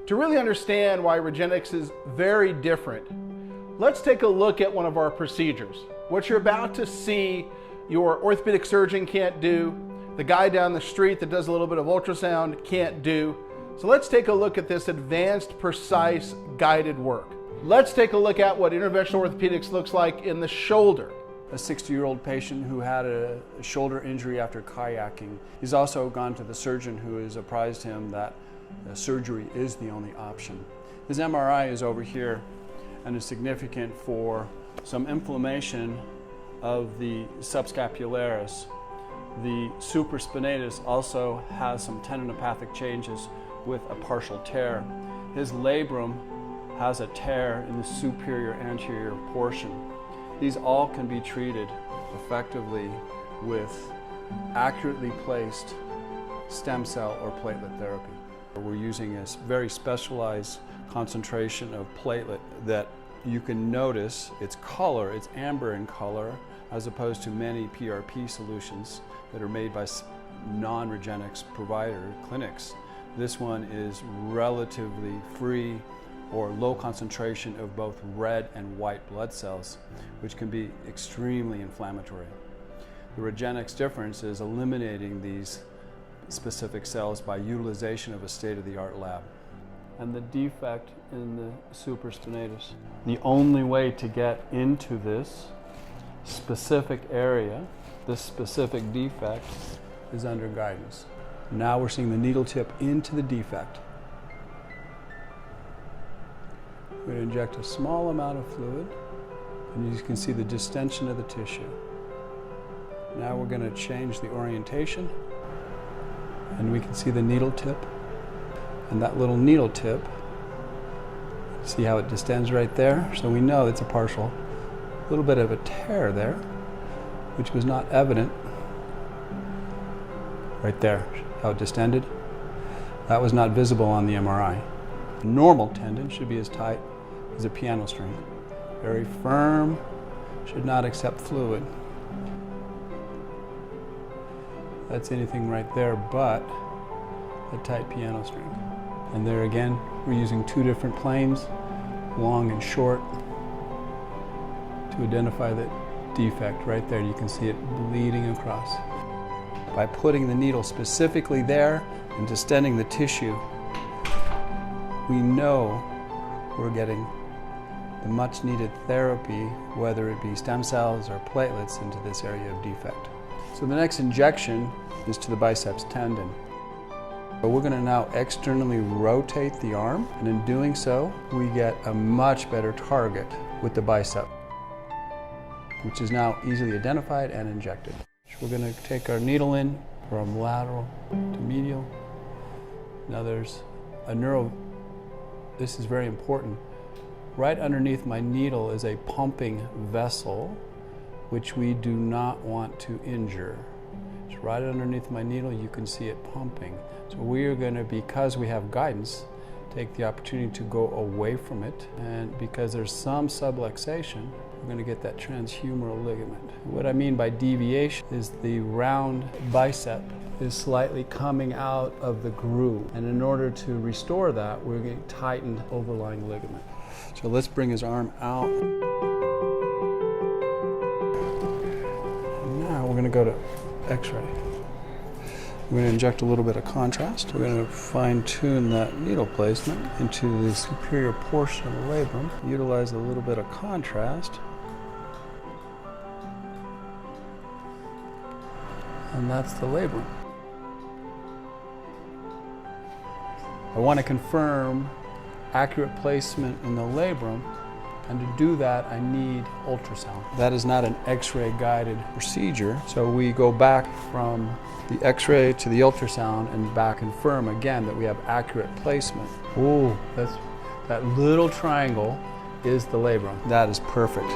To really understand why Regenexx is very different, let's take a look at one of our procedures. What you're about to see, your orthopedic surgeon can't do, the guy down the street that does a little bit of ultrasound can't do. So let's take a look at this advanced, precise, guided work. Let's take a look at what interventional orthopedics looks like in the shoulder. A 60-year-old patient who had a shoulder injury after kayaking. He's also gone to the surgeon who has apprised him that surgery is the only option. His MRI is over here and is significant for some inflammation of the subscapularis. The supraspinatus also has some tendinopathic changes with a partial tear. His labrum has a tear in the superior anterior portion. These all can be treated effectively with accurately placed stem cell or platelet therapy. We're using a very specialized concentration of platelet that you can notice its color, it's amber in color, as opposed to many PRP solutions that are made by non-Regenexx provider clinics. This one is relatively free or low concentration of both red and white blood cells, which can be extremely inflammatory. The Regenexx difference is eliminating these specific cells by utilization of a state-of-the-art lab. And the defect in the supraspinatus. The only way to get into this specific area, this specific defect, is under guidance. Now we're seeing the needle tip into the defect. We're going to inject a small amount of fluid, and you can see the distension of the tissue. Now we're going to change the orientation, and we can see the needle tip. And that little needle tip, see how it distends right there? So we know it's a partial, little bit of a tear there, which was not evident. Right there, how it distended. That was not visible on the MRI. A normal tendon should be as tight as a piano string. Very firm, should not accept fluid. That's anything right there but a tight piano string. And there again, we're using two different planes, long and short, to identify the defect right there. You can see it bleeding across. By putting the needle specifically there and distending the tissue, we know we're getting the much needed therapy, whether it be stem cells or platelets, into this area of defect. So the next injection is to the biceps tendon. But we're going to now externally rotate the arm, and in doing so, we get a much better target with the bicep, which is now easily identified and injected. So we're going to take our needle in from lateral to medial. Now there's a this is very important. Right underneath my needle is a pumping vessel, which we do not want to injure. It's right underneath my needle, you can see it pumping. So we are going to, because we have guidance, take the opportunity to go away from it, and because there's some subluxation, we're going to get that transhumeral ligament. What I mean by deviation is the round bicep is slightly coming out of the groove, and in order to restore that, we're going to tighten the overlying ligament. So let's bring his arm out. And now we're going to go to X-ray. We're going to inject a little bit of contrast. We're going to fine-tune that needle placement into the superior portion of the labrum. Utilize a little bit of contrast. And that's the labrum. I want to confirm accurate placement in the labrum, and to do that I need ultrasound. That is not an X-ray guided procedure, so we go back from the X-ray to the ultrasound and back confirm again that we have accurate placement. Ooh, that little triangle is the labrum. That is perfect.